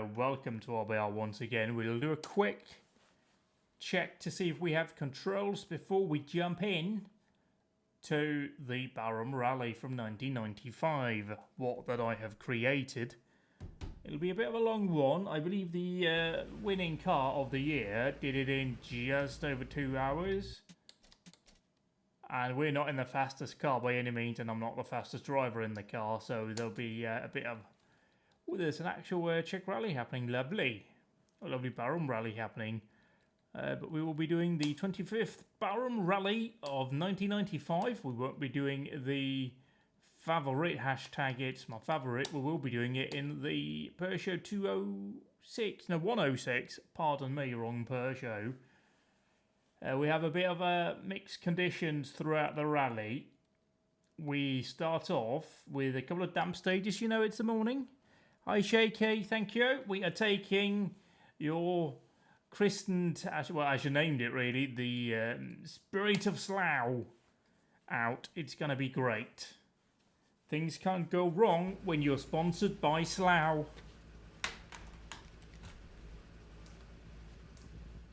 welcome to RBR once again. We'll do a quick check to see if we have controls before we jump in to the Barum Rally from 1995, what that I have created. It'll be a bit of a long one. I believe the winning car of the year did it in just over 2 hours. And we're not in the fastest car by any means, and I'm not the fastest driver in the car, so there'll be a bit of... Oh, there's an actual Czech rally happening. Lovely. A lovely Barum Rally happening. But we will be doing the 25th Barum Rally of 1995. We won't be doing the favorite hashtag. It's my favorite. We will be doing it in the Peugeot 206. No, 106. Pardon me, wrong Peugeot. We have a bit of mixed conditions throughout the rally. We start off with a couple of damp stages. You know, it's the morning. Hi, Shaky. Thank you. We are taking your christened, as you named it, really, the Spirit of Slough out. It's going to be great. Things can't go wrong when you're sponsored by Slough.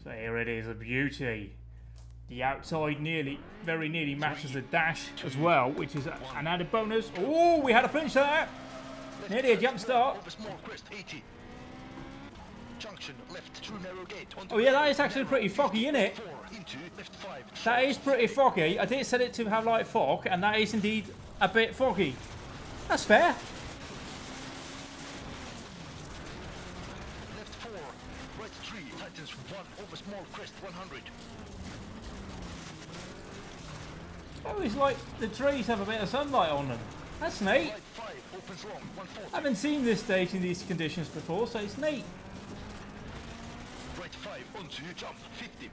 So here it is, a beauty. The outside very nearly matches the dash as well, which is an added bonus. Oh, we had a finish there. Nearly a jump start. Oh yeah, that is actually pretty foggy, isn't it? That is pretty foggy. I did set it to have light fog, and that is indeed a bit foggy. That's fair. Oh, it's like the trees have a bit of sunlight on them. That's neat. I haven't seen this stage in these conditions before, so it's neat. Right 5 onto jump 50.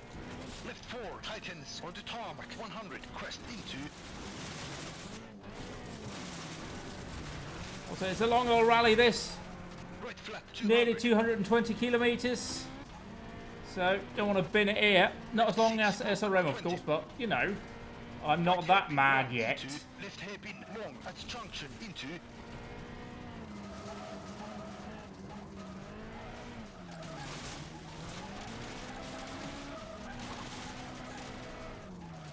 Left 4 tightens onto tarmac 100 crest into. So it's a long old rally this. Right flat nearly 220 kilometres. So don't want to bin it here. Not as long as SRM of course, but you know, I'm not that mad yet. Left hairpin long at junction into.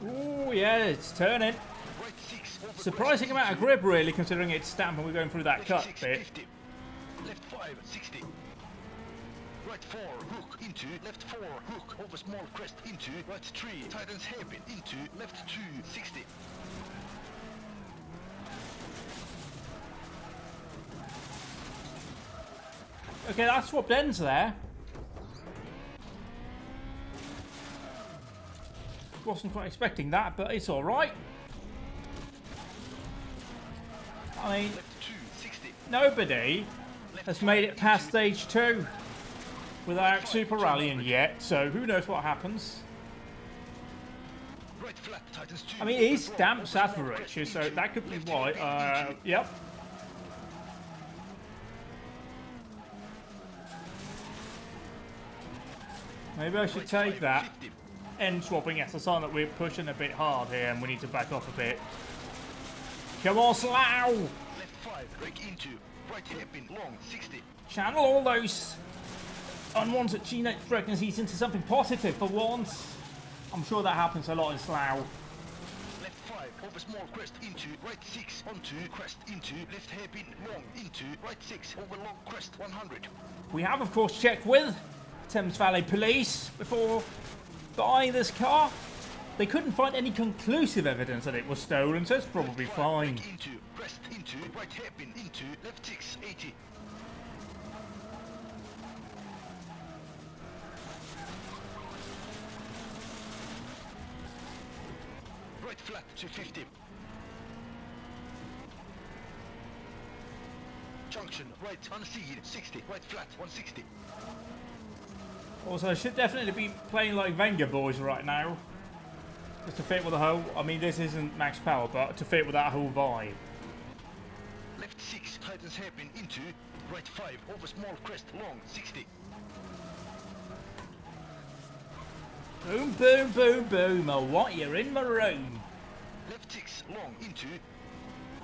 Oh yeah, it's turning. Surprising amount of grip really, considering it's stamp and we're going through that cut bit. Left 5 60. Right 4 hook into. Left 4 hook over small crest into. Right 3 tightens hairpin into. Left 2 60. Okay, that swapped ends there. Wasn't quite expecting that, but it's alright. I mean, nobody has made it past stage 2 without super rallying yet, so who knows what happens. I mean, it is damp average, so that could be why. Yep. Maybe I should take that end swapping as a sign that we're pushing a bit hard here and we need to back off a bit. Come on, Slough! Left 5 break into. Right hairpin long 60. Channel all those unwanted teenage pregnancies into something positive for once. I'm sure that happens a lot in Slough. Left 5 over small crest into. Right 6 onto crest into. Left hairpin long into. Right 6 over long crest 100. We have of course checked with Thames Valley Police before buying this car. They couldn't find any conclusive evidence that it was stolen, so it's probably fine. Into, crest into, right hairpin into, left 6 80. Right flat to 50. Junction right unseed 60. Right flat 160. Also, I should definitely be playing like Wenger boys right now. Just to fit with the whole... I mean, this isn't max power, but to fit with that whole vibe. Left 6 tightens hairpin into. Right 5 over small crest long 60. Boom, boom, boom, boom. Oh, what? You're in my room. Left 6 long into.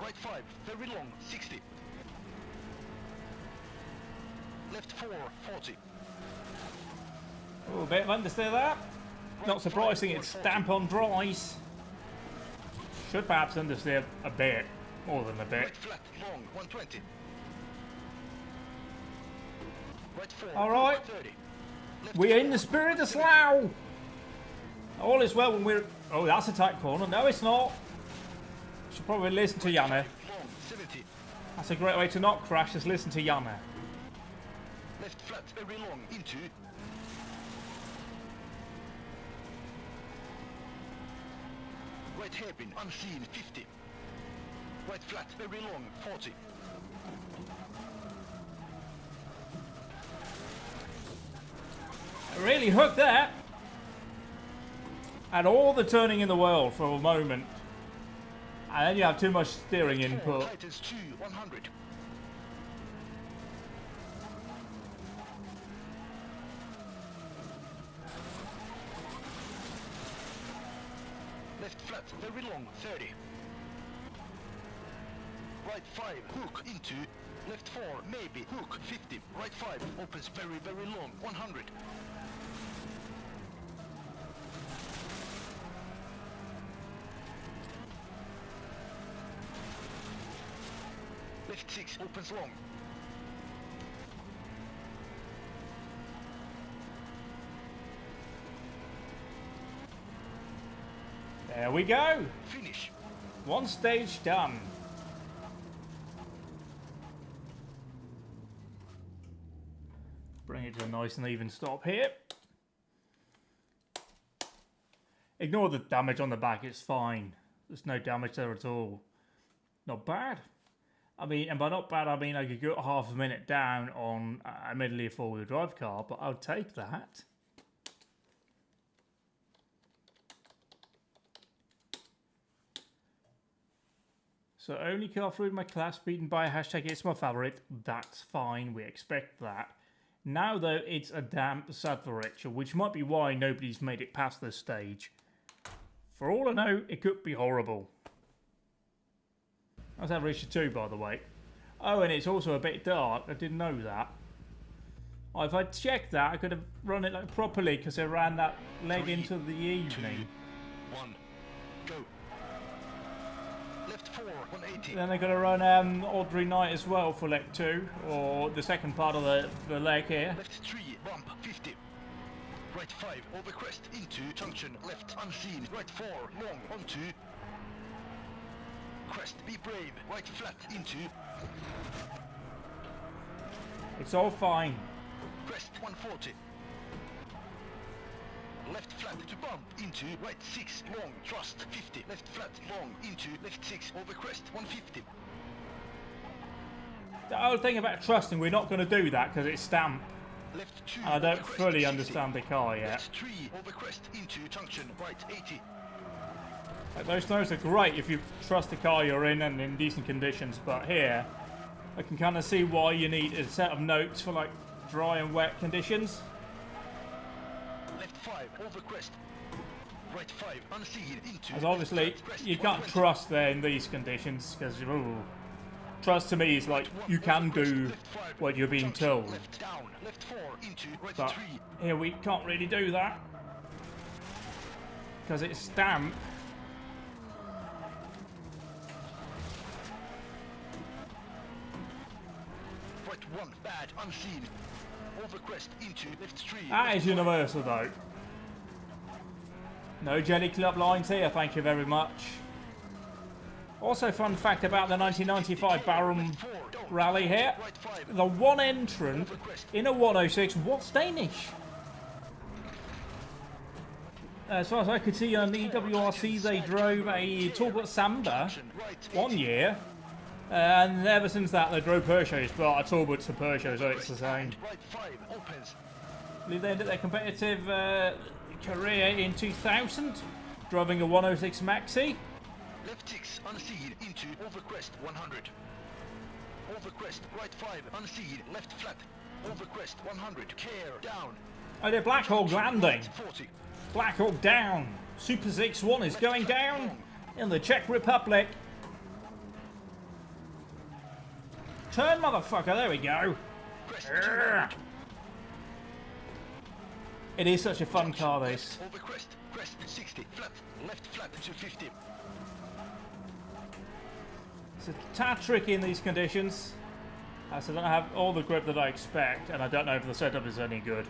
Right 5 very long 60. left 4, 40. Oh, a bit of understeer there. Not surprising, it's stamp on dries. Should perhaps understeer a bit, more than a bit. Right flat, long, 120. Right 4, Alright. 30. We're in the spirit of Slough. All is well when we're... Oh, that's a tight corner. No, it's not. Should probably listen to Yana. Long, 70. That's a great way to not crash, just listen to Yana. Left flat, very long, into. Right hairpin, unseen, 50. Right flat, very long, 40. Really hooked there. Had all the turning in the world for a moment. And then you have too much steering input. Titans 2, 100. Left flat, very long, 30. Right 5, hook, into. Left 4, maybe, hook, 50. Right 5, opens very, very long, 100. Left 6, opens long. There we go. Finish. One stage done. Bring it to a nice and even stop here. Ignore the damage on the back, it's fine. There's no damage there at all. Not bad. I mean, and by not bad, I mean I could go half a minute down on admittedly a four-wheel drive car, but I'll take that. So only car through my class beaten by a hashtag it's my favourite. That's fine, we expect that. Now though, it's a damp Sadvarecha, which might be why nobody's made it past this stage. For all I know, it could be horrible. That's Sadvarecha 2, by the way. Oh, and it's also a bit dark. I didn't know that. Oh, if I'd checked that, I could have run it like properly because I ran that leg 3, into the evening. 2, 1, go. Left 4, 180. Then I got to run Audrey Knight as well for leg 2, or the second part of the leg here. Left 3, bump, 50. Right 5, over crest, into junction, left, unseen. Right 4, long, onto. Crest, be brave. Right flat, into. It's all fine. Crest, 140. Left flat to bump, into. Right 6, long, trust, 50. Left flat, long, into. Left 6, over crest, 150. The whole thing about trusting, we're not going to do that because it's stamp. Left 2, I don't over crest, fully 60. understand the car yet. Left 3, over crest, into junction, right 80. Like, those notes are great if you trust the car you're in and in decent conditions, but here I can kind of see why you need a set of notes for like dry and wet conditions. Left 5, over crest. Right 5, unseen, into. As obviously left crest, you can't 120. trust there in these conditions because trust to me is like you can do Left 5, what you're being junction, told, Left down, left 4, into. Right but 3. here we can't really do that because it's stamp. Right 1, bad, unseen. Over crest, into. Left 3. That left is 5. universal though. No Jelly Club lines here, thank you very much. Also, fun fact about the 1995 Barum Rally here. Right 5. The one entrant in a 106 was Danish. As far as I could see on the EWRC, they drove a Talbot Samba one year. And ever since that, they drove Peugeots, but a Talbot's a Peugeot, so it's the same. Right 5, opens. I believe they ended their competitive career in 2000, driving a 106 Maxi. Left 6, unseen, into. Over crest, 100. Over crest, right 5, unseen. Left flat. Over crest, 100. Care, down. Oh, they're Black Hawk landing. Right, 40. Black Hawk down. Super 6-1 is going down in the Czech Republic. Turn, motherfucker. There we go. crest 200. It is such a fun car, this. Over crest 60, flat, left flat 250. It's a tad tricky in these conditions, as I don't have all the grip that I expect, and I don't know if the setup is any good.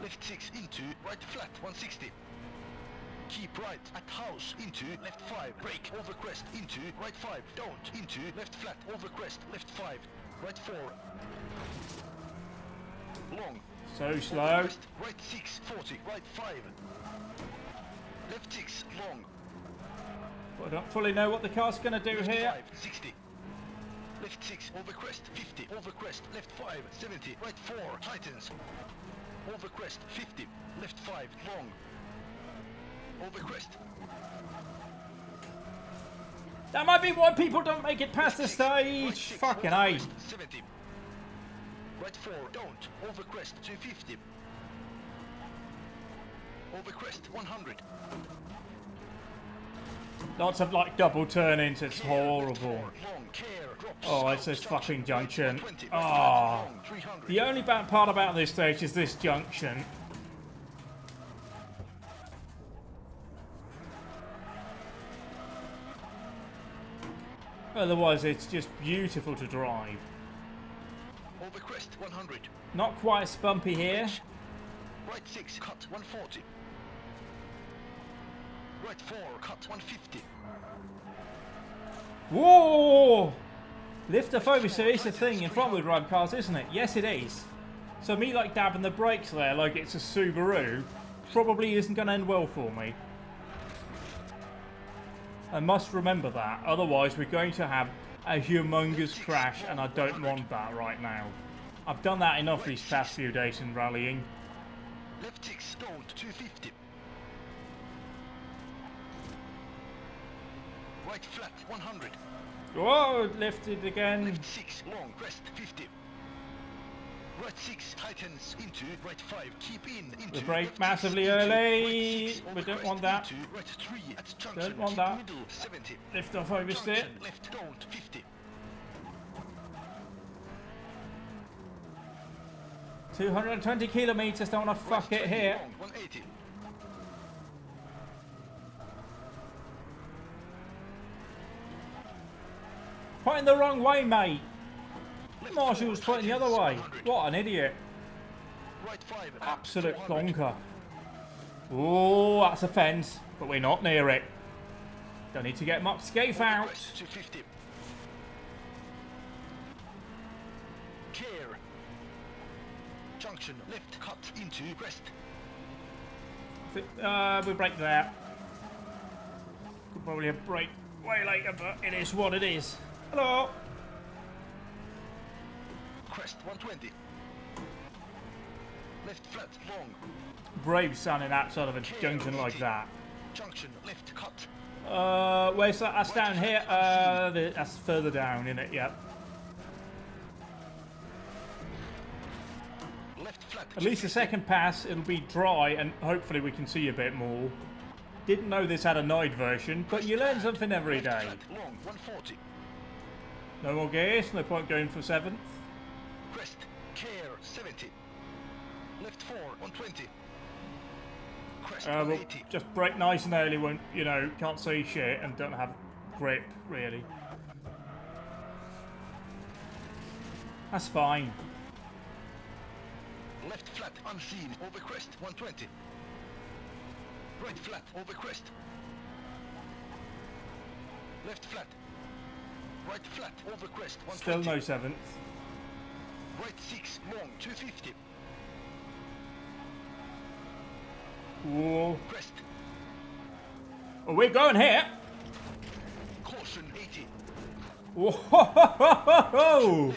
Left 6 into right flat 160. Keep right at house into left 5. Brake over crest into right 5. Don't into left flat over crest left 5. Right 4. Long. So slow. Crest, right 6 40. Right 5. Left 6 long. I don't fully know what the car's going to do Left here. 5 60. Left 6 over crest 50. Over crest left 5 70. Right 4 tightens. Over crest 50. Left 5 long. Over crest. That might be why people don't make it past the stage. Right 6, Fucking over A. crest, 70. Right 4 don't. Over crest 250. Over crest 100. Lots of like double turn-ins. It's horrible. Long, care, drops, Oh, it's out, this fucking junction. 120, Oh. long, 300. The only bad part about this stage is this junction. Otherwise, it's just beautiful to drive. Over crest 100. Not quite as bumpy here. Right 6 cut 140. Right 4 cut 150. Whoa! Lift off over, so it's a thing in front wheel drive cars, isn't it? Yes, it is. So me like dabbing the brakes there like it's a Subaru probably isn't going to end well for me. I must remember that, otherwise we're going to have a humongous crash, and I don't want that right now. I've done that enough these past few days in rallying. Left 6 don't 250. Right flat 100. Whoa, lifted again. Left 6 long crest 50. Right 6 tightens into right 5. Keep in into We brake left massively 6 into early. right 6 We over don't crest want that. into right 3 at junction. Don't want Keep that. middle 70. Lift off oversteer. Junction left don't 50. 220 kilometers, don't want to fuck Right it 20 here. long, 180. Pointing the wrong way, mate. Left Marshall's 4 pointing the other tightens, way. 100. What an idiot. Right 5 up, Absolute 400. plonker. Oh, that's a fence, but we're not near it. Don't need to get much scafe out. Crest 250. Care. Junction left cut into crest. We brake there. Could probably have brake way later, but it is what it is. Hello. Crest 120. Left flat long. Brave sounding outside of a junction like that. Junction left cut. Where's that? That's down here. That's further down, isn't it? Yep. Left flat. At least the second pass, it'll be dry, and hopefully we can see a bit more. Didn't know this had a night version, but you learn something every Left day. flat long 140. No more gears, no point going for 7th. Crest care 70. Left 4 120. Crest We'll 180. just brake nice and early when, you know, can't see shit and don't have grip, really. That's fine. Left flat unseen over crest 120. Right flat over crest. Left flat. Right flat over crest 120. Still no 7th. Right 6 long 250. Whoa. Crest. Oh, we're going here. Caution 80. Whoa!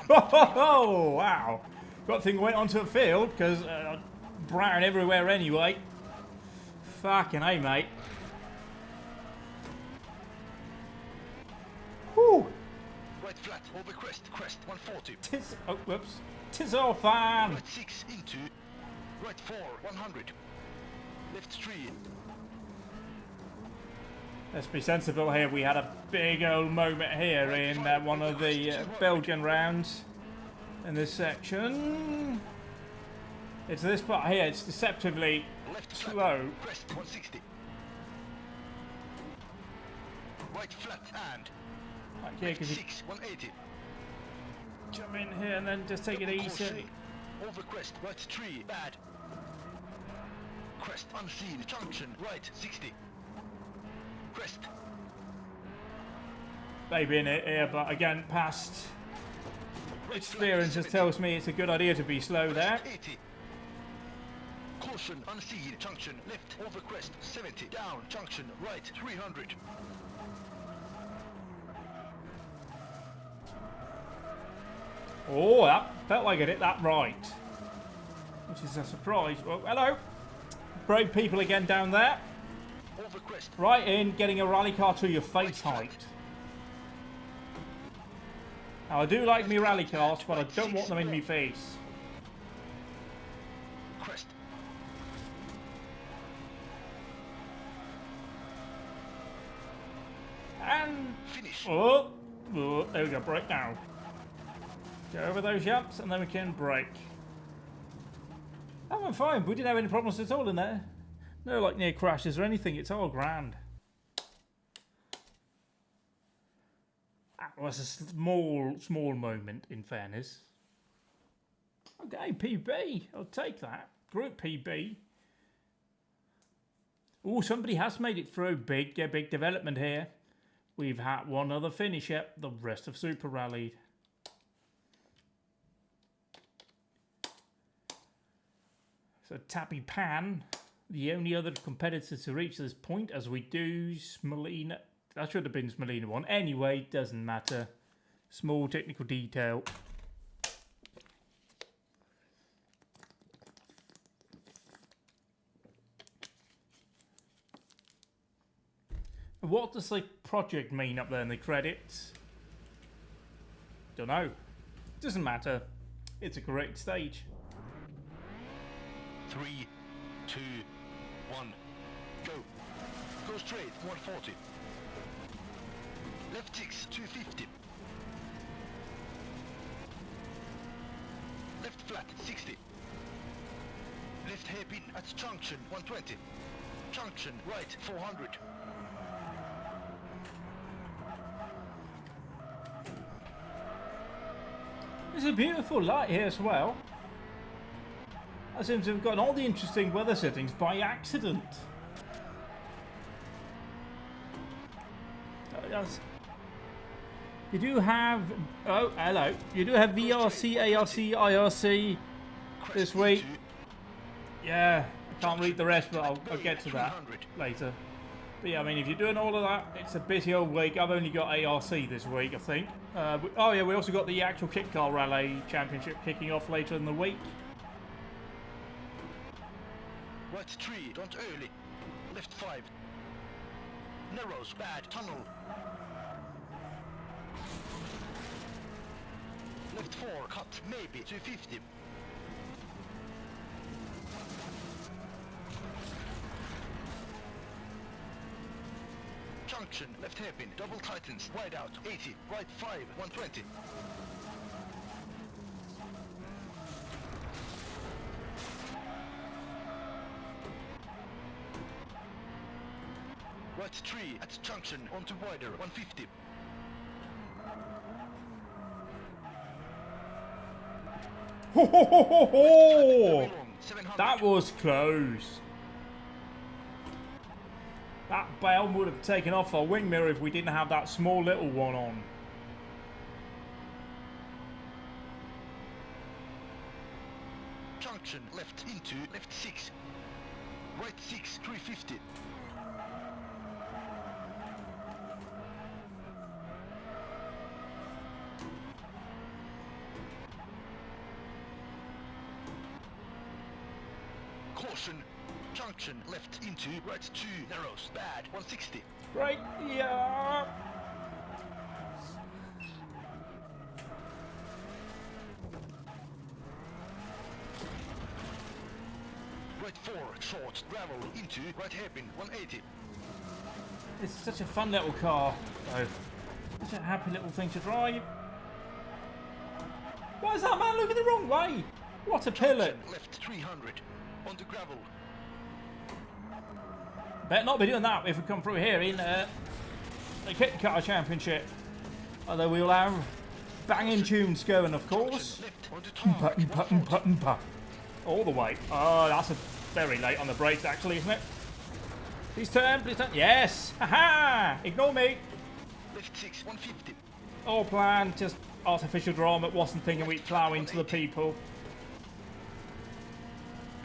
Oh, wow. Good thing we went onto a field, because brown everywhere anyway. Fucking A, mate. Whew. Right flat over crest 140. Oh, whoops. Tis all fine. Right 6 into. Right 4 100. Left 3. Let's be sensible here. We had a big old moment here in one of the Belgian rounds. in this section. It's this part here, it's deceptively Left slow. flat, crest 160. Right flat and Like here, because you 6 180. come in here and then just take it Double easy. caution. Over crest, right 3, bad. Crest unseen, junction, right 60. Crest, Maybe in it here, but again, past experience just tells me it's a good idea to be slow there. crest 80. Caution unseen, junction, left over crest 70. Down, junction, right 300. Oh, that felt like I hit that right. Which is a surprise. Well, hello. Brave people again down there. Over crest, Right in, getting a rally car to your face Right height. Now, I do like me rally cars, but I don't want them in my face. crest, And... finish. Oh, there we go, brake now. Go over those jumps, and then we can brake. That went fine. We didn't have any problems at all in there. No, like, near crashes or anything. It's all grand. That was a small moment, in fairness. Okay, PB. I'll take that. Group PB. Oh, somebody has made it through. Big development here. We've had one other finish up. The rest of Super rallied. So Tappy Pan, the only other competitor to reach this point, as we do Smolina. That should have been Smolina 1. Anyway, doesn't matter. Small technical detail. What does the project mean up there in the credits? Don't know. Doesn't matter. It's a correct stage. 3, 2, 1, go. Go straight, 140. Left 6, 250. Left flat, 60. Left hairpin at junction, 120. Junction, right, 400. There's a beautiful light here as well. That seems to have gotten all the interesting weather settings by accident. You do have... Oh, hello. You do have VRC, ARC, IRC this week. Yeah, I can't read the rest, but I'll get to that later. But yeah, I mean, if you're doing all of that, it's a busy old week. I've only got ARC this week, I think. Oh yeah, we also got the actual Kit Car Rally Championship kicking off later in the week. Right 3, don't early. Left 5. Narrows, bad, tunnel. Left 4, cut, maybe, 250. Junction, left hairpin, double tightens, wide out, 80, right 5, 120. Right 3, at junction, onto wider, 150. Ho ho ho ho ho! Very long, 700. That was close. That bell would have taken off our wing mirror if we didn't have that small little one on. Junction, left into, left 6. Right 6, 350. Caution, junction, left into, right 2, narrows, bad, 160. Right, yeah. Right 4, short, gravel, into, right hairpin, 180. It's such a fun little car, though. Such a happy little thing to drive. Why is that man looking the wrong way? What a pillar. Left 300 on the gravel. Better not be doing that if we come through here in the Kit Car Championship. Although we'll have banging tunes going, of course. All the way. Oh, that's very late on the brakes, actually, isn't it? Please turn, please turn. Yes! Haha! Ignore me. Left 6, 150. All planned, just artificial drama. Wasn't thinking we'd plough into the people.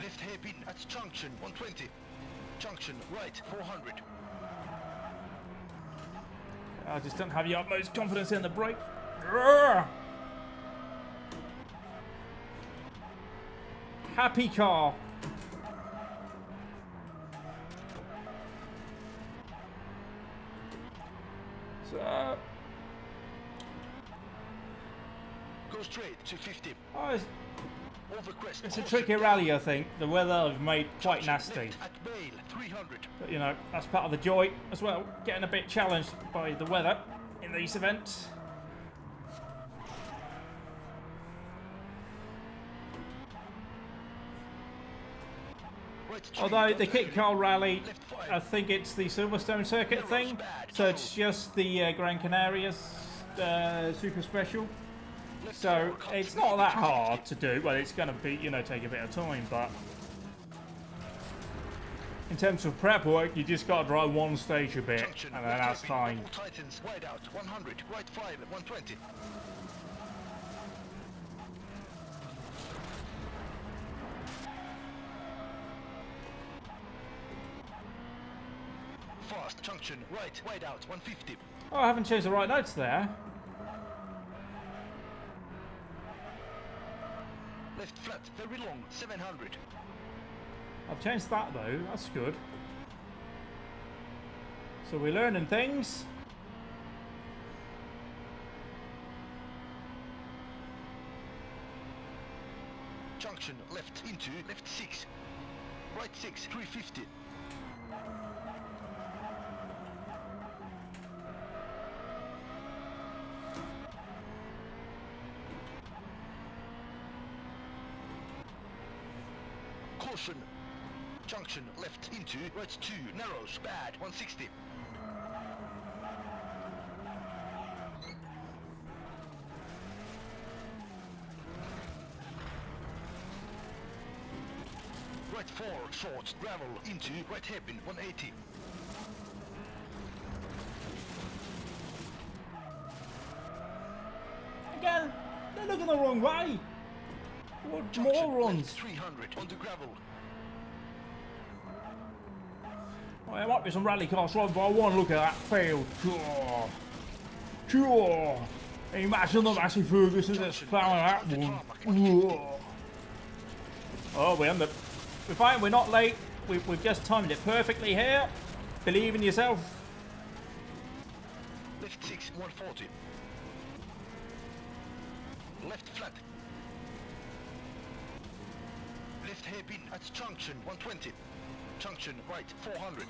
Left hairpin at junction 120. Junction right 400. I just don't have the utmost confidence in the brake. Urgh. Happy car. So, Go straight to 50. oh, Over crest. it's a tricky rally, I think. The weather I've made quite nasty. Left at Bale 300. But, you know, that's part of the joy as well. Getting a bit challenged by the weather in these events. Right Although the Kit Car Rally, I think it's the Silverstone circuit thing. So it's just the Gran Canarias Super Special. So it's not that hard to do. Well, it's going to be, you know, take a bit of time, but in terms of prep work, you just got to drive one stage a bit, and then that's fine. Titans wide out 100. Right 5 120. Fast junction right wide out 150. Oh, I haven't changed the right notes there. Left flat very long 700. I've changed that though. That's good. So we're learning things. Junction left into left 6. Right 6 350. Caution. Junction left into right 2 narrows bad 160. Right 4 short gravel into right hairpin 180. Again, they're looking the wrong way. What Junction morons. left 300 on the gravel. Well, there might be some rally cars wrong, but I want to look at that field. Sure. Sure. Imagine the Massey Ferguson that's ploughing that one. Whoa. Oh, we're fine, we're not late. We've just timed it perfectly here. Believe in yourself. Left 6 140. Left flat. Left hairpin at junction 120. Junction right 400.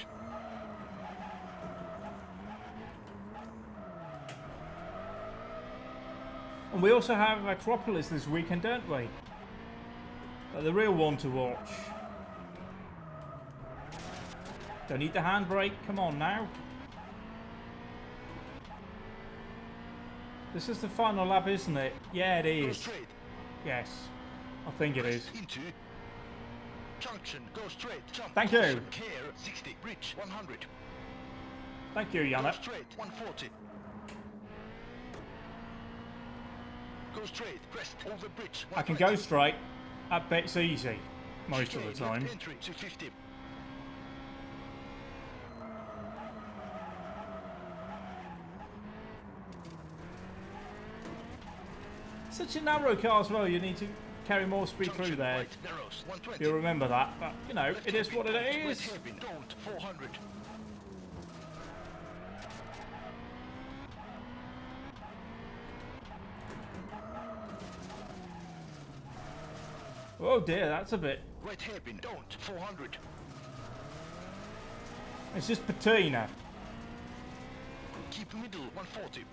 And we also have Acropolis this weekend, don't we? The real one to watch. Don't need the handbrake. Come on now. This is the final lap, isn't it? Yeah, it Go is. straight. Yes, I think it is. Into junction. Go straight. Jump. Thank you. Caution, care 60. Bridge 100. Thank you, Go Janet. straight 140. Go straight. Crest over bridge. I can go straight. I bet it's easy most of the time. Entry to 50. Such a narrow car as well. You need to carry more speed through there. Right, narrows 120. You'll remember that. But you know, Left it is what it hairpin, is. right hairpin, don't 400. Oh dear, that's a bit. Right hairpin, don't 400. It's just patina. Keep middle 140.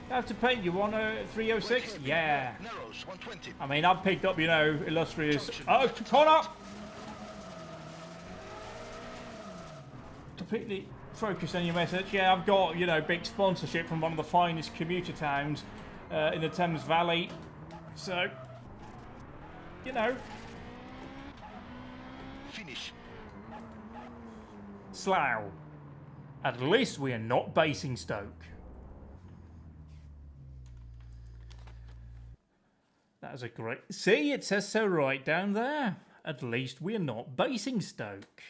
I have to paint you on a 306? Yeah. Narrows 120. I mean, I've picked up, you know, illustrious... Oh, Connor! Completely focused on your message. Yeah, I've got, you know, big sponsorship from one of the finest commuter towns in the Thames Valley. So, you know. Finish. Slough. At least we are not Basingstoke. That is a great... See, it says so right down there. At least we are not Basingstoke.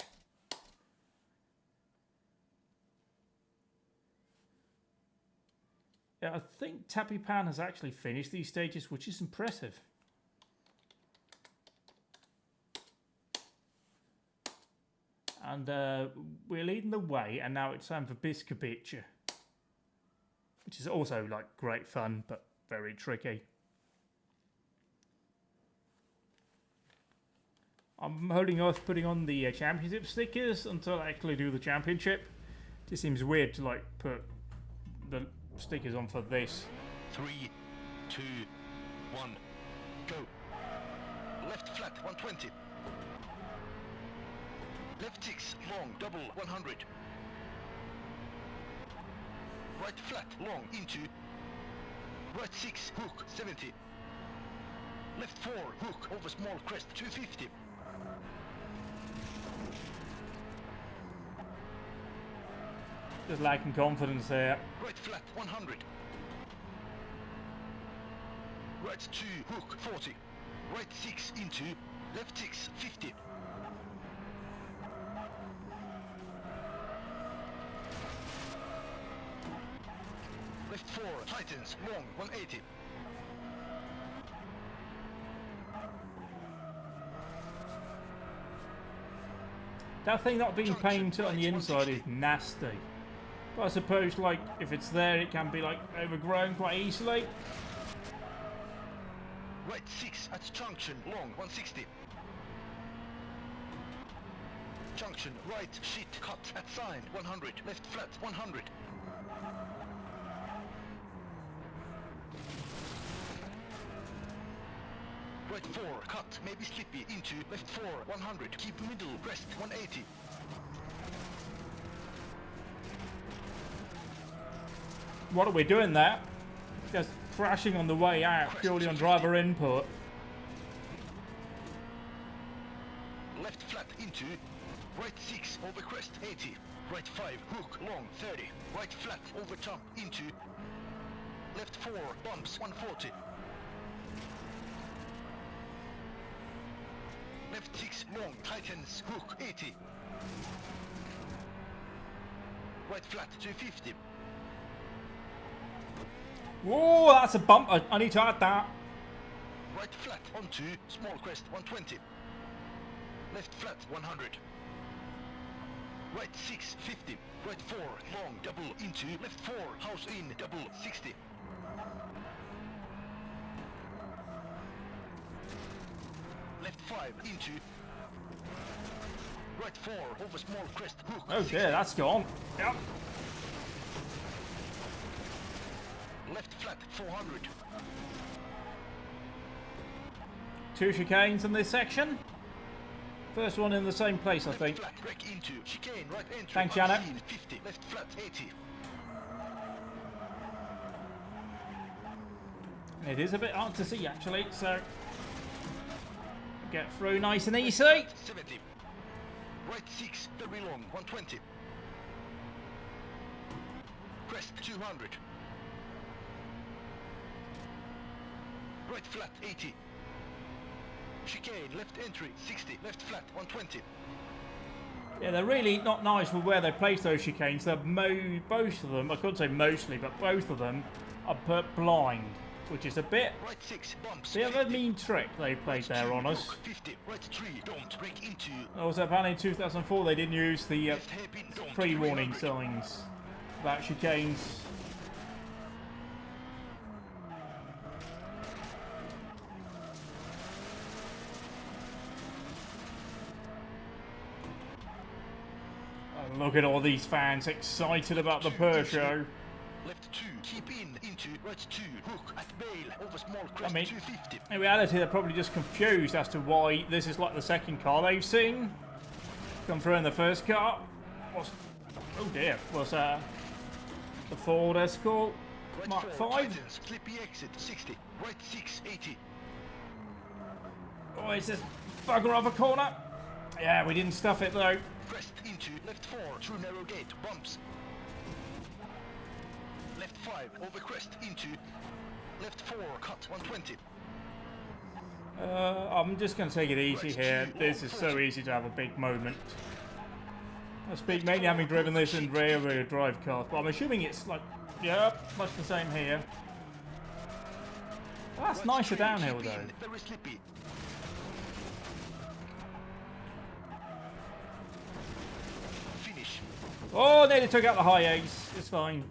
Yeah, I think Tappy Pan has actually finished these stages, which is impressive. And we're leading the way, and now it's time for Biscupicha, which is also like great fun, but very tricky. I'm holding off putting on the championship stickers until I actually do the championship. It just seems weird to like put the stickers on for this. 3, 2, 1, go. Left flat 120. Left 6 long double 100. Right flat long into. Right 6 hook 70. Left 4 hook over small crest 250. Just lacking confidence there. Right flat 100. Right 2 hook 40. Right 6 into. Left 6 50. Left 4 tightens long 180. That thing not being painted on the inside is nasty. But I suppose, like, if it's there, it can be, like, overgrown quite easily. Right 6 at junction long 160. Junction right sheet cut at sign 100. Left flat 100. Right 4 cut maybe slippy into left 4 100. Keep middle crest 180. What are we doing there? Just crashing on the way out, purely on driver input. Left flat into. Right 6 over crest 80. Right 5 hook long 30. Right flat over jump into. Left 4 bumps 140. Left 6 long tightens hook 80. Right flat 250. Whoa, that's a bump. I need to add that. Right flat onto small crest 120. Left flat 100. Right 6 50. Right 4 long double into. Left 4 house in double 60. Left 5 into. Right 4 over small crest hook. Oh dear, that's gone. Yep. Left flat 400. 2 chicanes in this section. First one in the same place, I think. Left flat break into chicane right entry. Thanks, Janet. 50. Left flat 80. It is a bit hard to see actually, so get through nice and easy. 70. Right 6 very long 120. Crest 200. Right flat 80. Chicane left entry 60. Left flat 120. Yeah, they're really not nice for where they place those chicanes. They're both of them, I couldn't say mostly, but both of them are put blind, which is a bit of a mean trick they played there on us. 50. Right 3 don't break into. Also, apparently in 2004 they didn't use the pre-warning signs about chicanes. Look at all these fans excited about the Peugeot. left 2, keep in, into, right 2, hook, at bail, over small crest, 250. In reality, they're probably just confused as to why this is like the second car they've seen come through in the first car. Oh dear, was the Ford Escort Right Mark 4, 5. tightens, slippy exit, 60, right 6, 80. Oh, it's this bugger off a corner. Yeah, we didn't stuff it though. Crest into, left 4, through narrow gate, bumps. Left 5, over crest, into, left 4, cut, 120. I'm just going to take it easy here. This is so easy to have a big moment. I speak mainly having driven this in rear drive cars, but I'm assuming it's like, yeah, much the same here. Well, that's nicer downhill though. Very slippy. Finish. Oh, nearly took out the high ace. It's fine.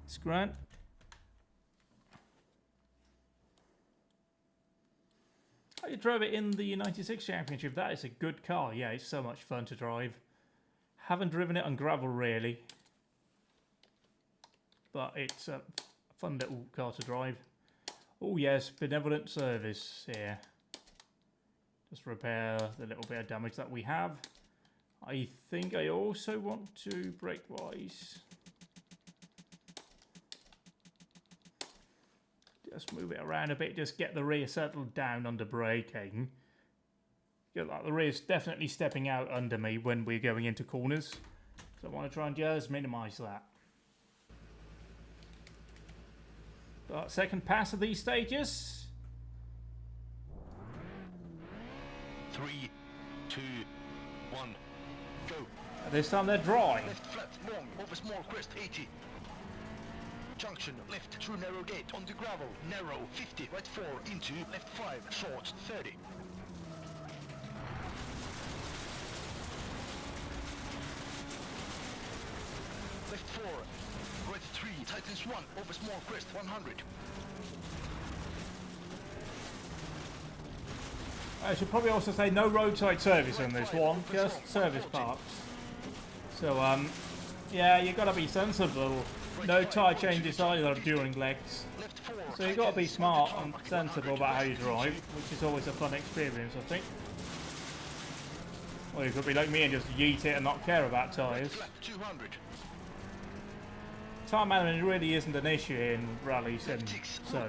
It's grand. I drove it in the 96 Championship. That is a good car. Yeah, it's so much fun to drive. Haven't driven it on gravel really, but it's a fun little car to drive. Oh yes, benevolent service here. Just repair the little bit of damage that we have. I think I also want to brake wise. Just move it around a bit, just get the rear settled down under braking. Yeah, like the rear's definitely stepping out under me when we're going into corners. So I want to try and just minimise that. But second pass of these stages. 3, 2, 1, go. This time they're dry. Left flat, long, over small crest, 80. Junction, left, through narrow gate, on the gravel, narrow, 50, right 4, into, left 5, short, 30. Left 4, right 3, tightens 1, over small crest, 100. I should probably also say no roadside service on this one, just service parts. So, yeah, you got to be sensible. No tyre changes either during legs. So you got to be smart and sensible about how you drive, which is always a fun experience, I think. Or you could be like me and just yeet it and not care about tyres. Tyre management really isn't an issue in rally sim, so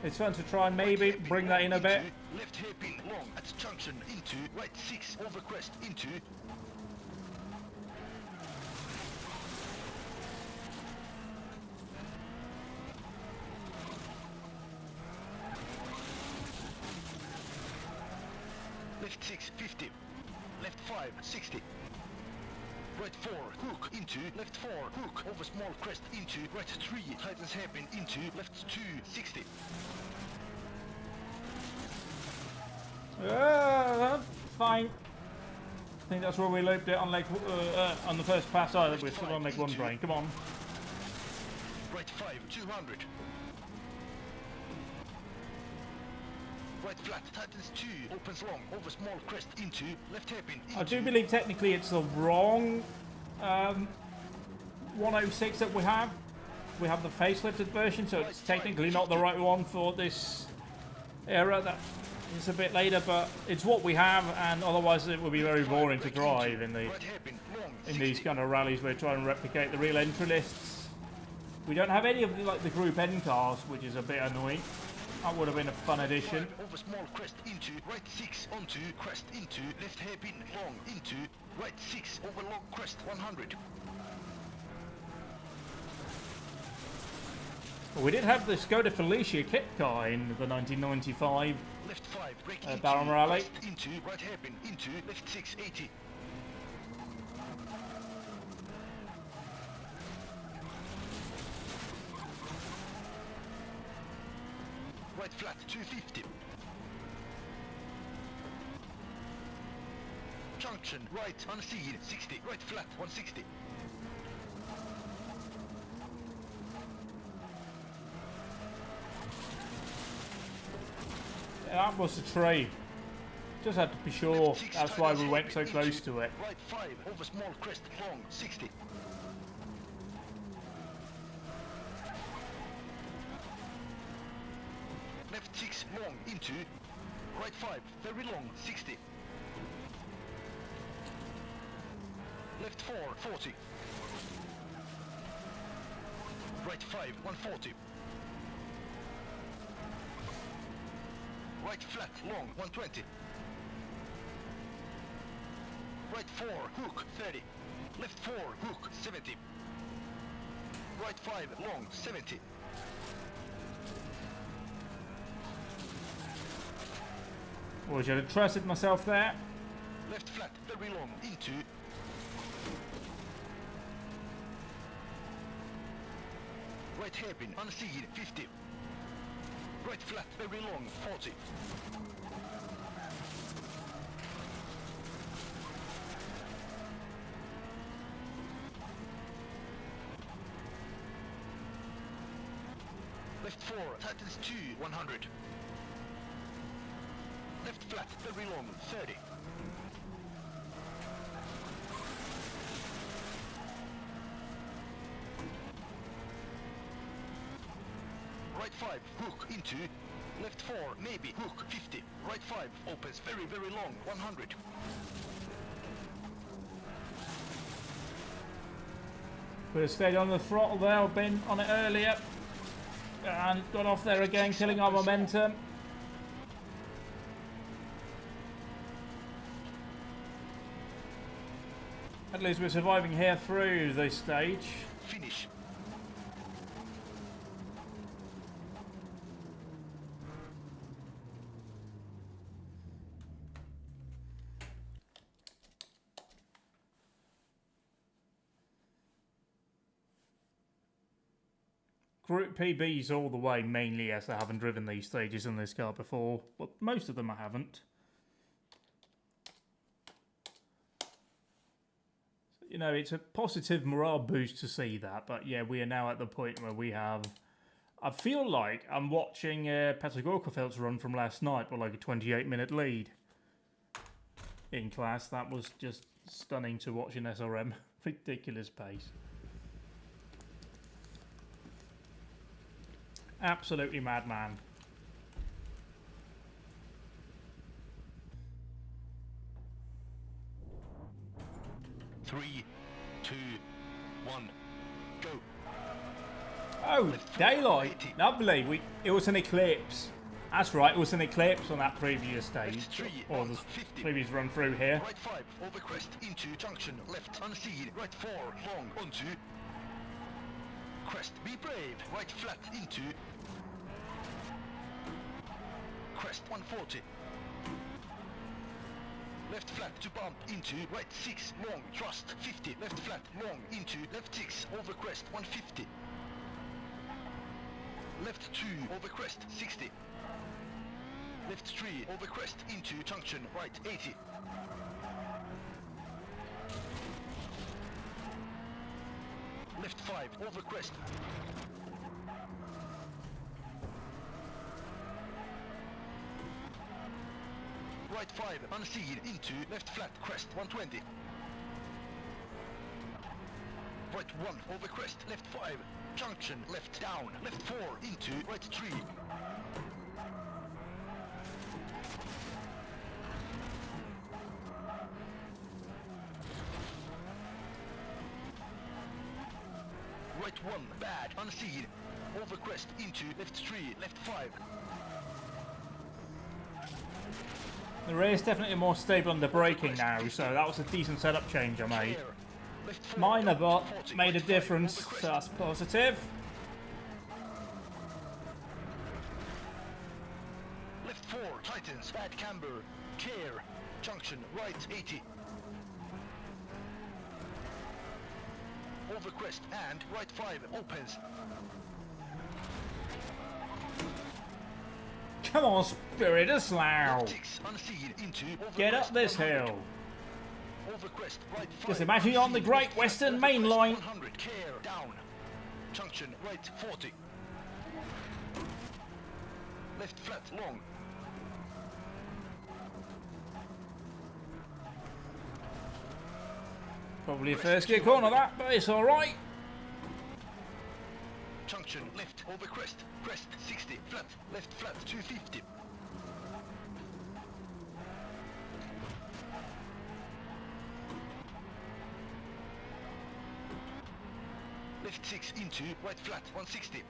it's fun to try and maybe bring that in a bit. Left hairpin long at junction into right 6 over crest into left 6 50 left 5 60 right 4 hook into left 4 hook over small crest into right 3 tightens hairpin into left 2 60. Fine. I think that's where we looped it on leg on the first pass either. We're still on leg 1 brain. Come on. Right 5 200. Right flat tightens 2 opens long over small crest into left hairpin. I do believe technically it's the wrong 106 that we have. We have the facelifted version, so it's technically not the right one for this era. That is a bit later, but it's what we have, and otherwise it would be very boring to drive in these kind of rallies where we're trying to replicate the real entry lists. We don't have any of the Group N cars, which is a bit annoying. That would have been a fun addition. Over small crest into right 6 onto crest into left hairpin long into right 6 over long crest 100. Well, we did have the Skoda Felicia kit car in the 1995 left 5 brake Barum Rally. Into right hairpin into left 6 80. Right flat 250. Junction right unseen 60. Right flat 160. That was the tree. Just had to be sure. That's why we went so close to it. Right 5 over small crest long 60. 6 long into right 5, very long 60. Left 4, 40. Right 5, 140. Right flat, long, 120. Right 4, hook, 30. Left 4, hook, 70. Right 5, long, 70. Well, I should have trusted myself there. Left flat, very long, into. Right hairpin, unseen, 50. Right flat, very long, 40. Left 4, tightens 2, 100. Left flat, very long, 30. Right 5, hook into. Left 4, maybe, hook, 50. Right 5, opens very, very long, 100. Could have stayed on the throttle there, I've been on it earlier. And got off there again, killing our momentum. At least we're surviving here through this stage. Finish. Group PBs all the way, mainly as I haven't driven these stages in this car before. Well, most of them I haven't. You know, it's a positive morale boost to see that, but yeah, we are now at the point where we have... I feel like I'm watching Patrick Okerfeldt's run from last night with like a 28-minute lead in class. That was just stunning to watch in SRM. Ridiculous pace. Absolutely madman. Three, 2, 1, go. Oh, daylight. Lovely. It was an eclipse. That's right, it was an eclipse on that previous stage. Or the previous run through here. Right 5, over crest, into junction, left, unseen, right 4, long, onto. Crest, be brave, right flat, into. Crest, 140. Left flat to bump, into, right 6, long, trust, 50. Left flat, long, into, left 6, over crest, 150. Left 2, over crest, 60. Left 3, over crest, into junction, right 80. Left 5, over crest. Right 5, unseen, into, left flat, crest, 120. Right 1, over crest, left 5, junction, left down, left 4, into, right 3. Right 1, bad, unseen, over crest, into, left 3, left 5. The rear is definitely more stable under braking now, so that was a decent setup change I made. Minor, but made a difference, so that's positive. Left 4, tightens, bad camber, care, junction, right 80. Over crest and right 5, opens. Come on, Spirit of Slough. Get up this hill. Just imagine you're on the Great Western Main Line. Down. Junction, right 40. Left flat, long. Probably a first gear corner that, but it's alright. junction, left over crest, crest 60, flat, left flat 250. Left 6 into right flat 160.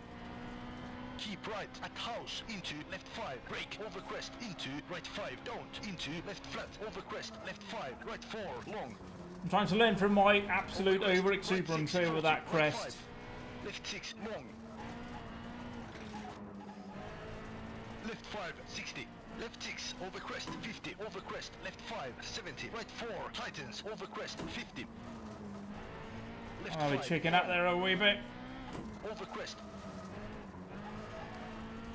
Keep right at house into left 5, brake over crest into right 5, don't into left flat over crest, left 5, right 4, long. I'm trying to learn from my absolute over-exuberance over that crest. Left 6 long. Left 5 60. Left 6 over crest 50, over crest, left 5 70, right 4 tightens over crest 50. Left I'll be 5, checking up there a wee bit. over crest.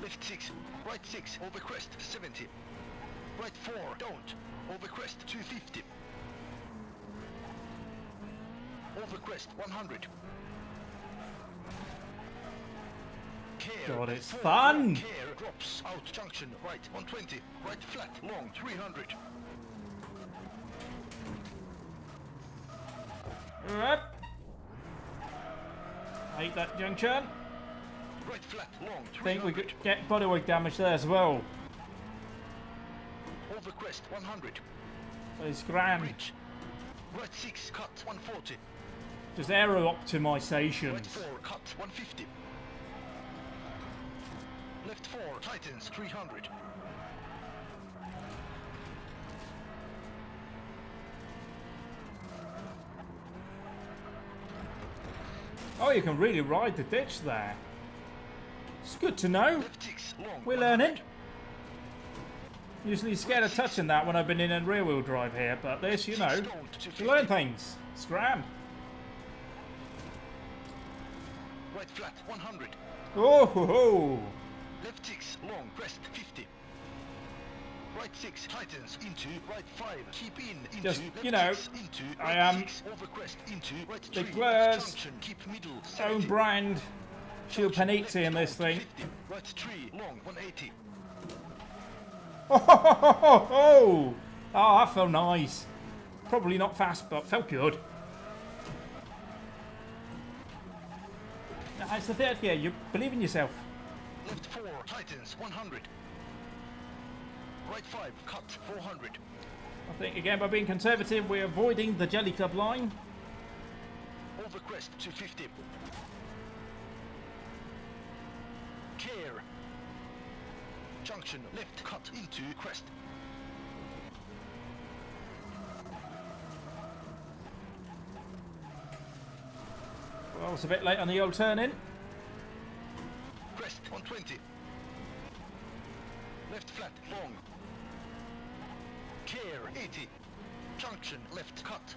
Left 6, right 6 over crest 70. Right 4 don't, over crest 250. Over crest 100. Care, God, it's 4, fun! Care drops out junction right 120, right flat long 300. Yep. Hate that junction. Right flat long 300. Think we could get bodywork damage there as well. Over crest 100. It's grand. Bridge. Right 6 cut 140. Just aero Right optimizations. 4 cut 150. Left 4 tightens 300. Oh, you can really ride the ditch there. It's good to know. Left 6 long. We're 100. learning. Usually scared of touching that when I've been in a rear wheel drive here, but this, you know, Six don't, 250. you learn things. It's grand. Right flat 100. Oh ho ho! Left 6 long crest 50. Right 6 tightens into right 5. Keep in into Just, left you know, 6 into I right am 6 over crest into right 3. Big Blur's Junction, keep middle own 70. brand Shield Junction, Panizzi in left this don't, thing. 50. Right 3 long 180. Oh, ho, ho, ho, ho, ho. Oh, that felt nice. Probably not fast, but felt good. It's the third gear. You believe in yourself. Left 4 tightens 100. Right 5 cut 400. I think again by being conservative, we're avoiding the Jelly Club line. Over crest 250. Care. Junction left cut into crest. Well, it's a bit late on the old turn in. Crest 120. Left flat long. Care 80. Junction left cut.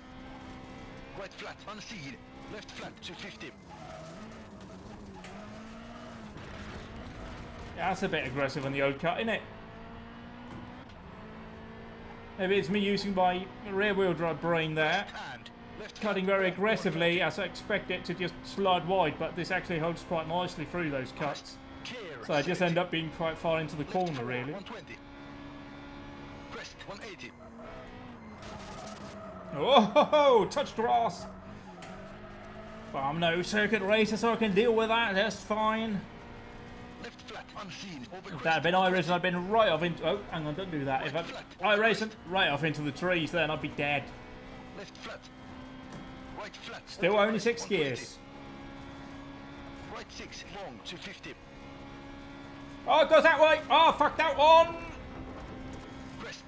Right flat unseen. Left flat 250. Yeah, that's a bit aggressive on the old cut, isn't it? Maybe it's me using my rear wheel drive brain there. And left Cutting flat, very long, aggressively as I expect it to just slide wide, but this actually holds quite nicely through those crest. cuts. Care So I just 70. end up being quite far into the Left corner, 4, really. 120. Crest 180. Oh, ho, ho, touched grass. But I'm no circuit racer, so I can deal with that. That's fine. Left flat unseen. Over If crest. that had been iRacing, I'd been right off into. Oh, hang on, don't do that. If I iRacing right off into the trees, then I'd be dead. Left flat. Right flat. Still over only crest, 6 120. gears. Right 6 long 250. Oh, it goes that way. Oh, fuck that one. Crest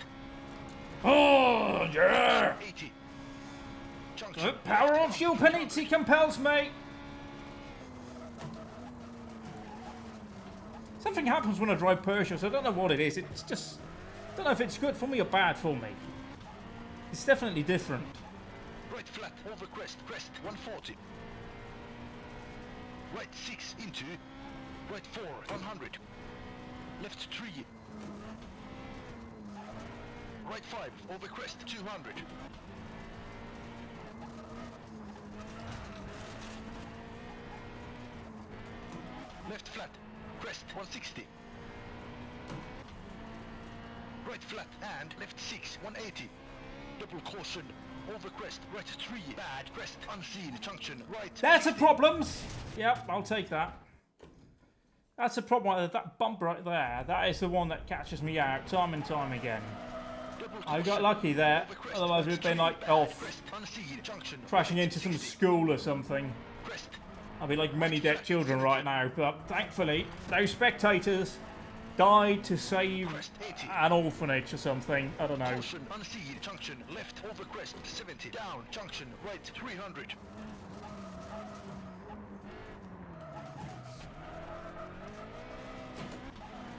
Oh, yeah. 80. The Junction. power of Shield Panizzi compels me. Something happens when I drive Peugeots. I don't know what it is. It's just, I don't know if it's good for me or bad for me. It's definitely different. Right flat over crest. Crest 140. Right 6 into. Right 4 100. Left 3. Right 5 over crest 200. Left flat. Crest 160. Right flat and left 6 180. Double caution. Over crest. Right 3 bad. Crest unseen. Junction right. That's a 60. problems. Yep, I'll take that. That's the problem. That bump right there, that is the one that catches me out time and time again. I got lucky there, otherwise we'd been like off, crashing into some school or something. I'd be like many dead children right now, but thankfully, no spectators died to save an orphanage or something. I don't know. Junction left over crest 70 down junction right 300.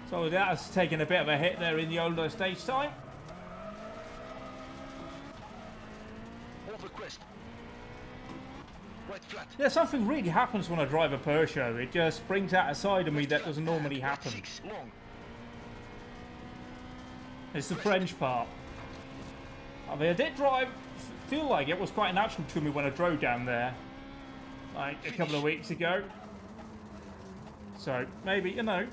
So that's taken a bit of a hit there in the older stage time. Over crest. Right flat. Yeah, something really happens when I drive a Peugeot. It just brings out a side of me that doesn't normally happen. It's the French part. I mean, I did feel like it was quite natural to me when I drove down there, like a couple of weeks ago. So maybe, you know,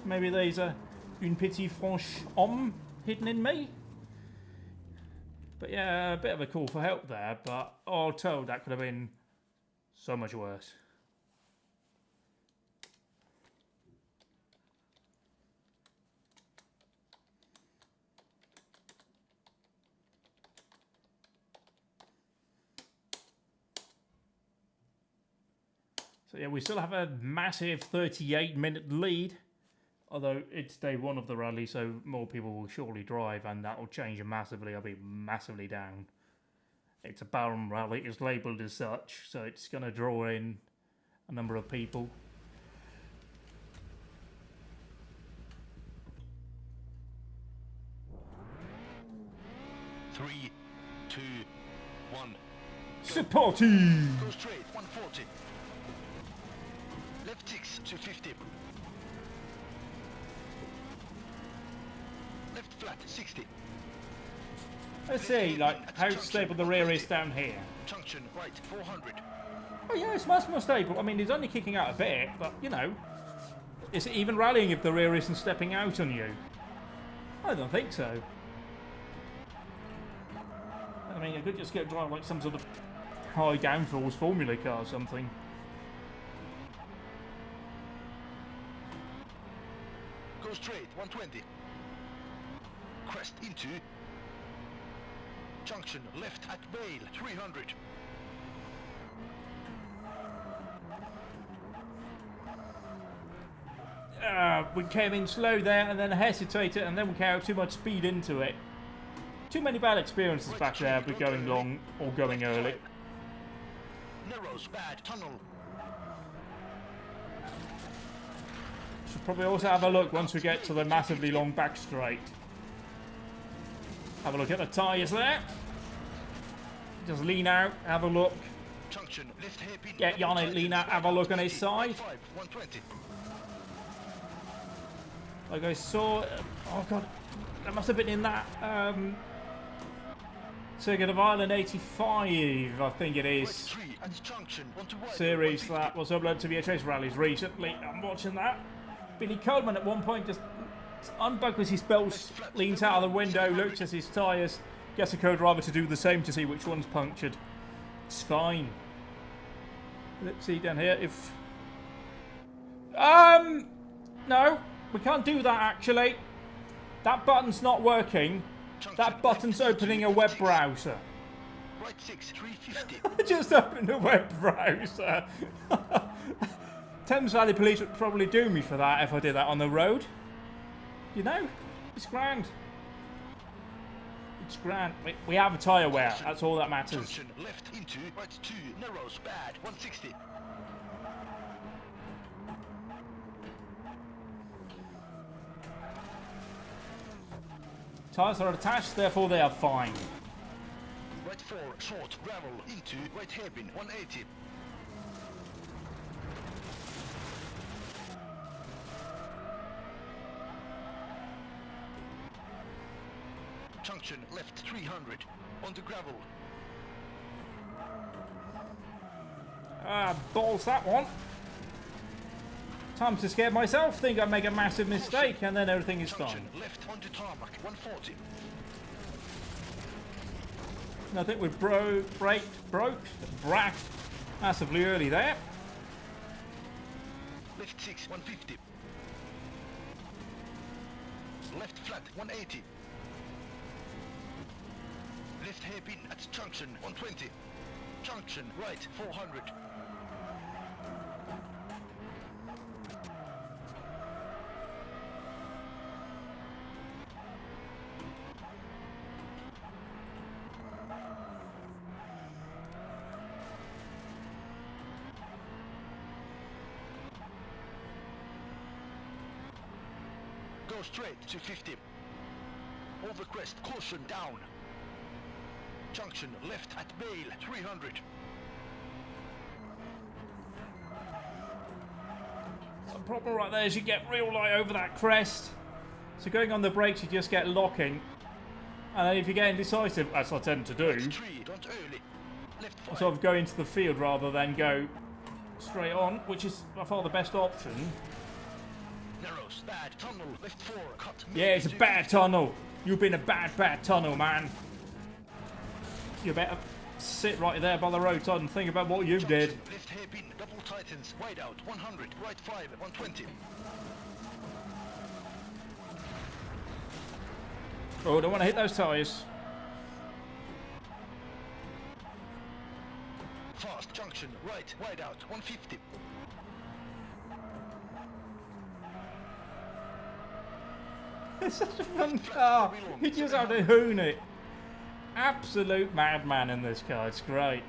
maybe there's une petite French homme hidden in me. But yeah, a bit of a call for help there, but all told, that could have been so much worse. So yeah, we still have a massive 38-minute lead, although it's day one of the rally, so more people will surely drive, and that will change massively. I'll be massively down. It's a Barum Rally, it's labelled as such, so it's going to draw in a number of people. Three, two, one. C'est parti! Go straight 140. Left 6 to 50. Left flat 60. Let's see, like, how stable the rear is down here. Junction right 400. Oh yeah, it's much more stable. I mean, it's only kicking out a bit, but, you know, is it even rallying if the rear isn't stepping out on you? I don't think so. I mean, you could just get drive like some sort of high downforce formula car or something. Go straight 120. Crest into junction left at Bale 300. We came in slow there and then hesitated, and then we carried too much speed into it. Too many bad experiences back there with going long or going early. Narrows bad tunnel. Should probably also have a look once we get to the massively long back straight. Have a look at the tyres there. Just lean out, have a look. Get Yanni, lean out, have a look on his side. Like I saw, oh god, that must have been in that Circuit of Ireland 85, I think it is, series that was uploaded to VHS rallies recently. I'm watching that. Billy Coleman at one point just unbuckles his belts, leans out of the window, looks at his tyres, gets a co-driver to do the same to see which one's punctured. It's fine. Let's see down here if... No, we can't do that actually. That button's not working. That button's opening a web browser. Right 6, 350. I just opened a web browser. Thames Valley Police would probably do me for that if I did that on the road. You know, it's grand. It's grand. We have a tyre wear. That's all that matters. Left into right 2, narrows bad 160. Tyres are attached, therefore they are fine. Right 4, short gravel into right hairpin 180. Junction left 300 on the gravel. Balls that one. Time to scare myself, think I make a massive mistake, and then everything is fine. Left onto tarmac 140. I think we've braked massively early there. left 6, 150. Left flat, 180. Left hairpin at junction, 120. Junction, right, 400. Go straight to 50. Over crest, caution down. Junction left at Bale, 300. The problem right there is you get real light over that crest. So going on the brakes, you just get locking. And then if you get indecisive, as I tend to do, Don't early. Left I 5. sort of go into the field rather than go straight on, which is by far the best option. Narrows, bad, tunnel, left 4, cut. Yeah, it's a bad tunnel. You've been a bad tunnel, man. You better sit right there by the roadside and think about what you did. Left hairpin, double tightens, wide out, 100, right 5, 120. Oh, don't want to hit those tyres. Fast, junction, right, wide out, 150. It's such a fun car. You just have to hoon it. Absolute madman in this car. It's great.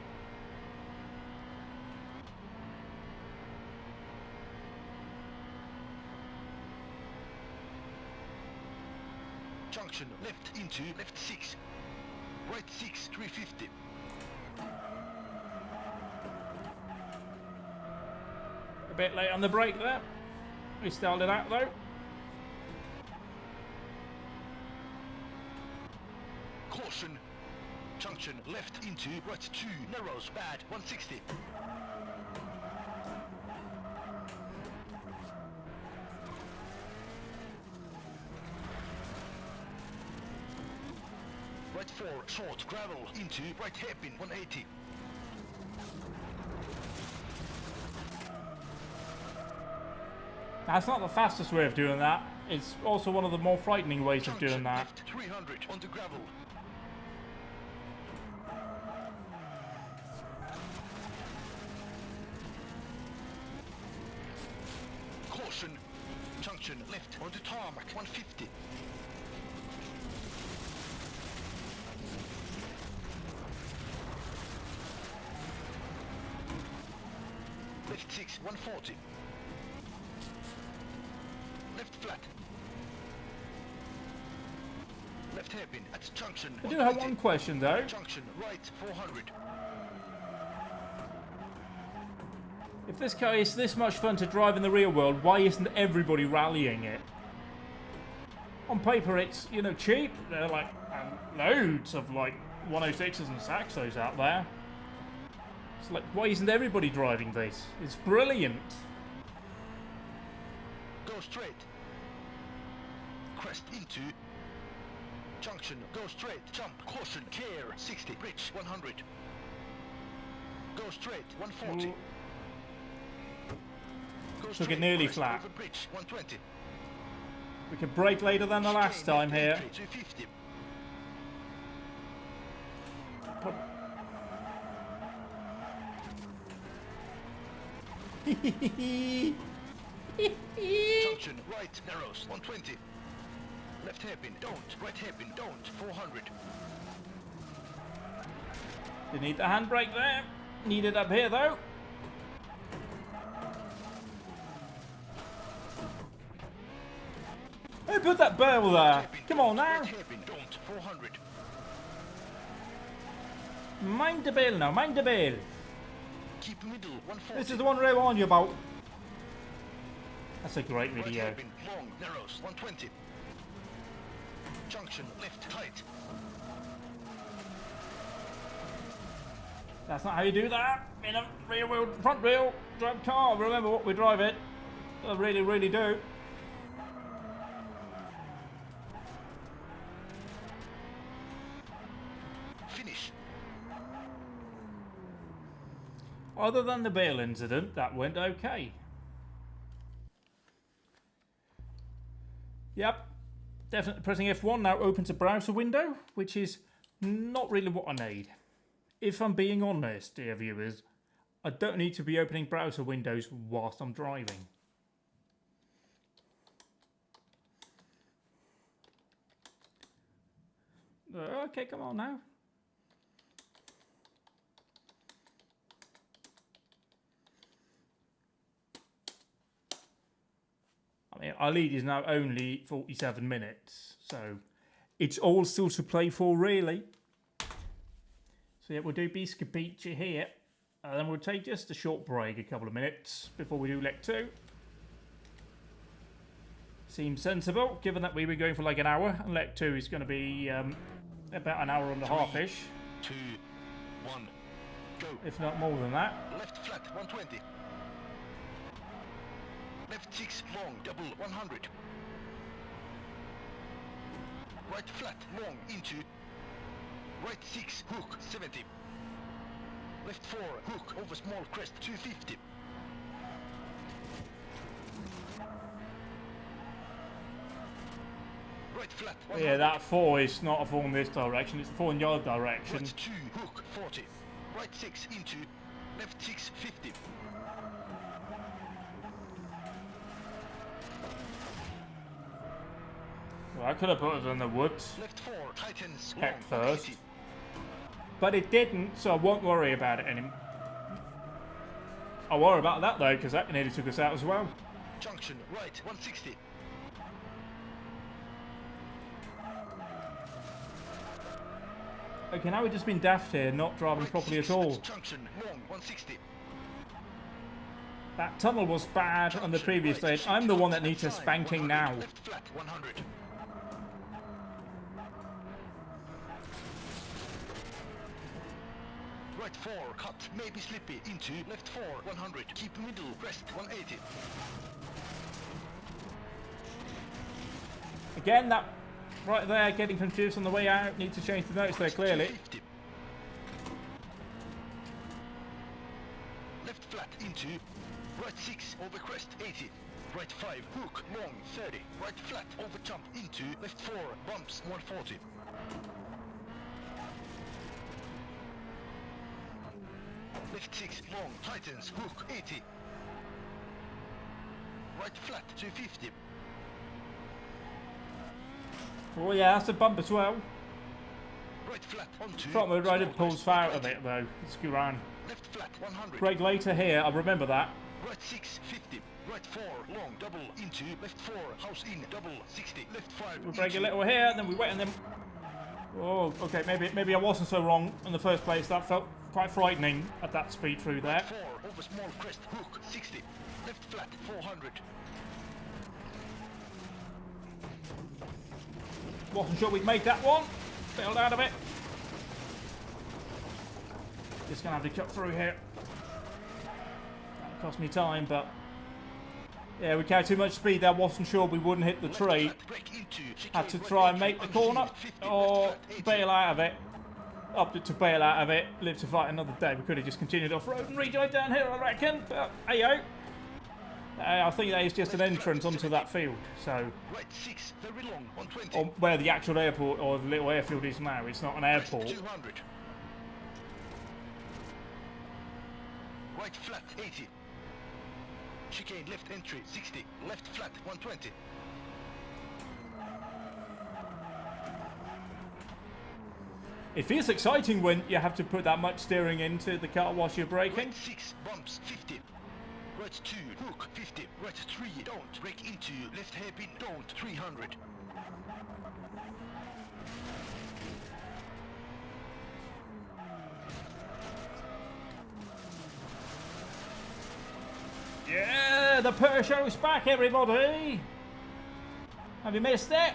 Junction, left into, left 6. Right 6, 350. A bit late on the brake there. We started out though. Caution. Junction, left into, right 2. Narrows, bad, 160. Right 4, short, gravel, into, right hairpin, 180. That's not the fastest way of doing that. It's also one of the more frightening ways of doing that. Left 300 on the gravel. Caution. Junction left on the tarmac, 150. Left 6, 140. Left flat. Left hairpin at junction. I do have one question though. Junction right 400. If this car is this much fun to drive in the real world, why isn't everybody rallying it? On paper it's, you know, cheap. There are like loads of like 106s and Saxos out there. It's like, why isn't everybody driving this? It's brilliant. Go straight. Crest into. Junction, go straight, jump, caution, care, 60, bridge, 100. Go straight, 140. Ooh. Go Took straight, it nearly crest flat. over bridge, 120. We can brake later than the last Chicane, time left here. entry, 250. Junction, right, narrows, 120. Left hairpin, don't. Right hairpin, don't. 400. You need the handbrake there. Need it up here though. Who put that barrel there? Hairpin, Come on don't. now. Right hairpin, don't. 400. Mind the bill now. Mind the bill. Keep middle, 140. This is the one I warned you about. That's a great Right video. hairpin, long, narrows, 120. Junction, left, tight. That's not how you do that in a rear wheel, front wheel drive car. Remember what we drive it. I really, really do. Finish. Other than the bail incident, that went okay. Yep, definitely pressing F1 now opens a browser window, which is not really what I need. If I'm being honest, dear viewers, I don't need to be opening browser windows whilst I'm driving. Okay, come on now. I mean, our lead is now only 47 minutes, so it's all still to play for, really. So yeah, we'll do Bisca Beach here, and then we'll take just a short break, a couple of minutes, before we do leg 2. Seems sensible, given that we were going for like an hour, and leg 2 is going to be about an hour and a half-ish. 2, 1, go. If not more than that. Left flat 120. Left 6 long double 100. Right flat long into. Right 6 hook 70. Left 4 hook over small crest 250. Right flat 100. Yeah, that 4 is not a 4 in this direction, it's a 4 in your direction. Right 2 hook 40. Right 6 into. Left 6 50. Well, I could have put it in the woods Left 4 tightens heck long first, 80. but it didn't, so I won't worry about it anymore. I'll worry about that though, because that nearly took us out as well. Junction right 160. Okay, now we've just been daft here, not driving Right properly 6 at all. Junction long 160. That tunnel was bad on the previous stage. I'm the one that needs a spanking now. Left flat 100. Right 4 cut, maybe slippy into left 4 100. Keep middle crest 180. Again, that right there, getting confused on the way out. Need to change the notes there clearly. 250. Left flat into right 6 over crest 80. Right 5 hook long 30. Right flat over jump into left 4 bumps 140. Left 6 long tightens hook 80. Right flat 250. Oh yeah, that's a bump as well. Right flat onto. Front wheel rider small pulls crest, far out of 180. it though. Screw on. Left flat 100. Brake later here, I remember that. Right 6 50. Right 4 long double into left 4 house in double 60. Left 5. We brake a little here, then we wait and then. Oh, okay, maybe I wasn't so wrong in the first place. That felt quite frightening at that speed through there. Right 4 over small crest hook 60. Left flat 400. Wasn't sure we'd make that one. Bailed out of it. Just gonna have to cut through here. That cost me time, but yeah, we carried too much speed there. Wasn't sure we wouldn't hit the tree. Had to try and make the corner or bail out of it. Opted to bail out of it. Live to fight another day. We could have just continued off road and rejoined down here, I reckon. But hey yo. I think that is just an entrance onto that field. So, Right 6 very long 120. or where the actual airport or the little airfield is now. It's not an airport. 200. Right flat 80. Chicane left entry 60. Left flat 120. It feels exciting when you have to put that much steering into the car whilst you're braking. Right 6 bumps 50. Right 2 hook 50. Right 3 don't brake into left hairpin don't 300. Yeah, the Peugeot's back, everybody. Have you missed it?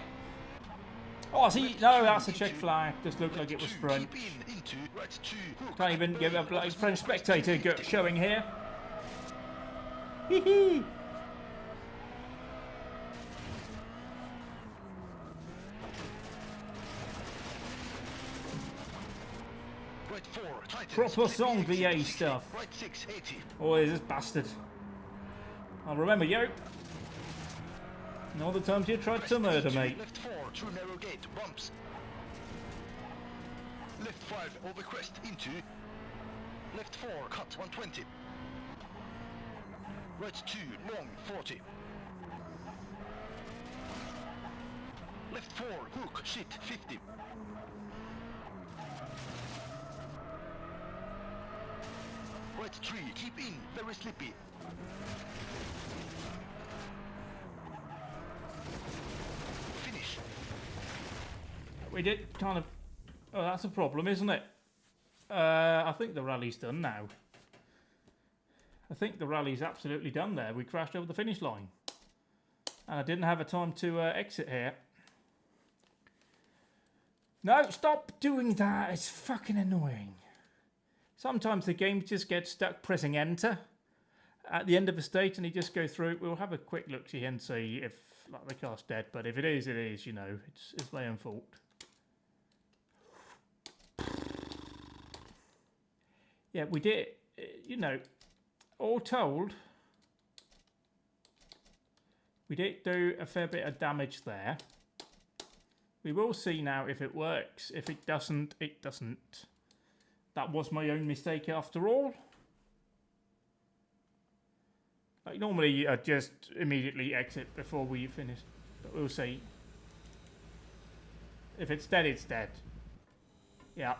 Oh, see, no, that's a Czech flag. Just looked like it was French. Keep in into right 2 hook. Can't even give a bloody French spectator showing here. Hee hee. Right 4 tightens. Proper song Flip VA 60. stuff. Right 6 80. Oh, is this bastard. I'll remember you. And all the times you tried to murder me. Left 4 through narrow gate, bumps. Left 5 over crest into. Left 4 cut 120. Right 2 long 40. Left 4 hook shit 50. Right 3 keep in very slippy. Finish. We did kind of... Oh, that's a problem, isn't it? I think the rally's done now. I think the rally's absolutely done there. We crashed over the finish line. And I didn't have a time to exit here. No, stop doing that. It's fucking annoying. Sometimes the game just gets stuck pressing enter at the end of a stage and you just go through it. We'll have a quick look see and see if like the car's dead. But if it is, you know. It's my own fault. Yeah, we did, you know, all told, we did do a fair bit of damage there. We will see now if it works. If it doesn't, it doesn't. That was my own mistake after all. Like normally I'd just immediately exit before we finish. But we'll see. If it's dead, it's dead. Yeah.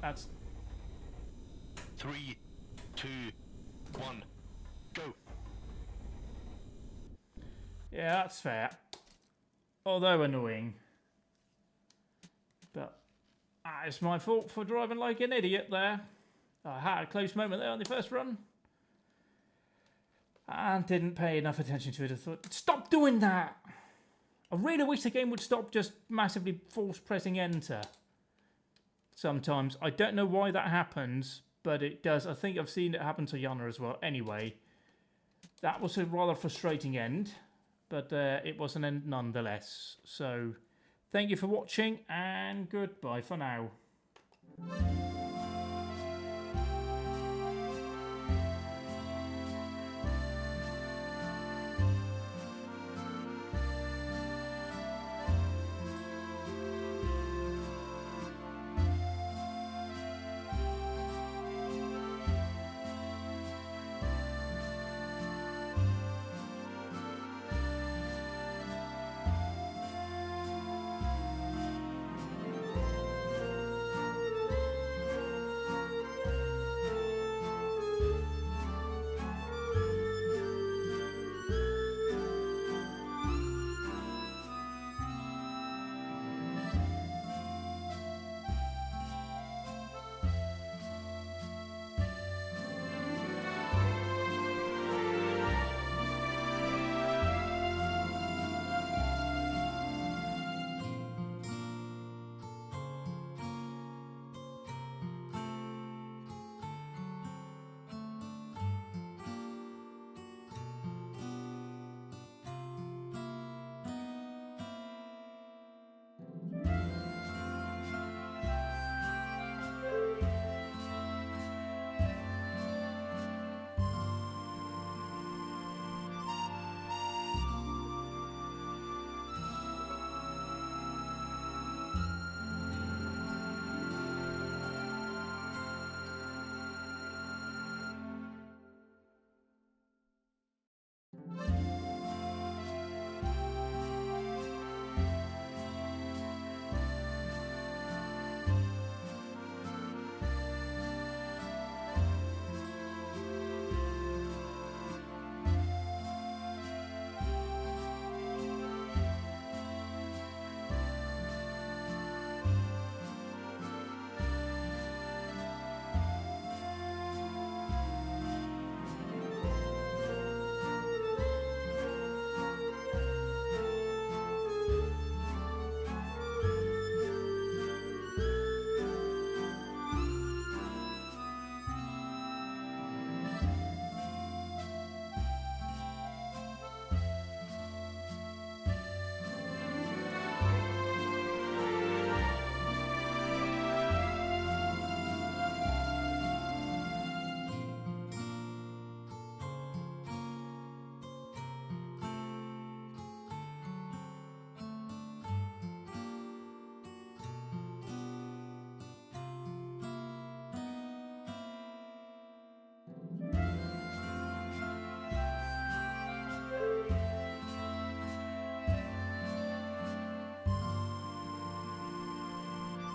That's... 3, 2, 1, go. Yeah, that's fair. Although annoying. But it's my fault for driving like an idiot there. I had a close moment there on the first run. And didn't pay enough attention to it. I thought, stop doing that! I really wish the game would stop just massively force pressing enter. Sometimes. I don't know why that happens. But it does. I think I've seen it happen to Yana as well. Anyway, that was a rather frustrating end. But it was an end nonetheless. So, thank you for watching. And goodbye for now.